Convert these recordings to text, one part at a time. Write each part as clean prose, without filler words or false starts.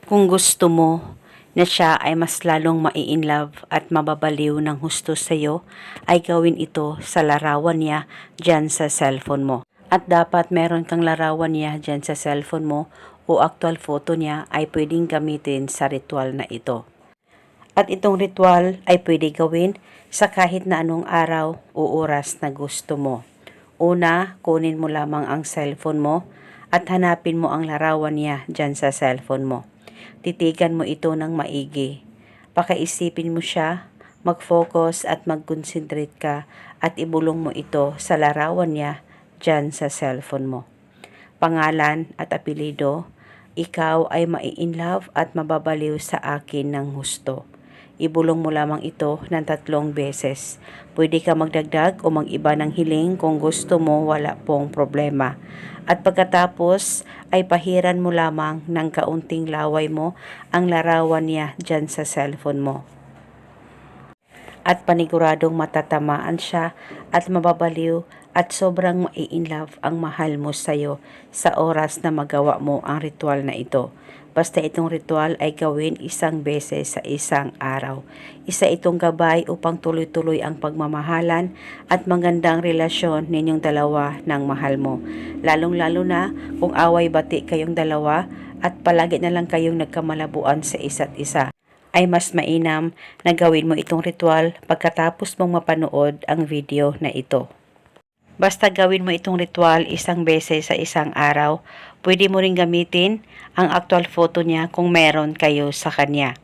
Kung gusto mo na siya ay mas lalong mai-inlove at mababaliw ng husto sa iyo, ay gawin ito sa larawan niya dyan sa cellphone mo. At dapat meron kang larawan niya dyan sa cellphone mo o actual photo niya ay pwedeng gamitin sa ritual na ito. At itong ritual ay pwede gawin sa kahit na anong araw o oras na gusto mo. Una, kunin mo lamang ang cellphone mo at hanapin mo ang larawan niya dyan sa cellphone mo. Titigan mo ito ng maigi. Pakaisipin mo siya, mag-focus at mag-concentrate ka at ibulong mo ito sa larawan niya dyan sa cellphone mo. Pangalan at apelido, ikaw ay mai-inlove at mababaliw sa akin ng husto. Ibulong mo lamang ito ng 3 beses. Pwede ka magdagdag o mag-iba ng hiling kung gusto mo, wala pong problema. At pagkatapos ay pahiran mo lamang ng kaunting laway mo ang larawan niya dyan sa cellphone mo. At paniguradong matatamaan siya at mababaliw at sobrang mai-inlove ang mahal mo sa'yo sa oras na magawa mo ang ritual na ito. Basta itong ritual ay gawin 1 beses sa isang araw. Isa itong gabay upang tuloy-tuloy ang pagmamahalan at magandang relasyon ninyong dalawa ng mahal mo. Lalong-lalo na kung away-bati kayong dalawa at palagi na lang kayong nagkamalabuan sa isa't isa, ay mas mainam na gawin mo itong ritual pagkatapos mong mapanood ang video na ito. Basta gawin mo itong ritual 1 beses sa isang araw, pwede mo rin gamitin ang actual photo niya kung meron kayo sa kanya.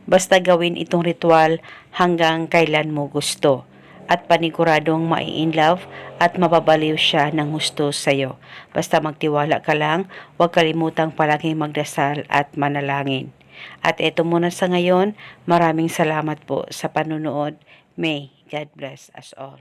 Basta gawin itong ritual hanggang kailan mo gusto at paniguradong mai-inlove at mababaliw siya ng husto sa'yo. Basta magtiwala ka lang, huwag kalimutang palaging magdasal at manalangin. At eto muna sa ngayon, maraming salamat po sa panunood. May God bless us all.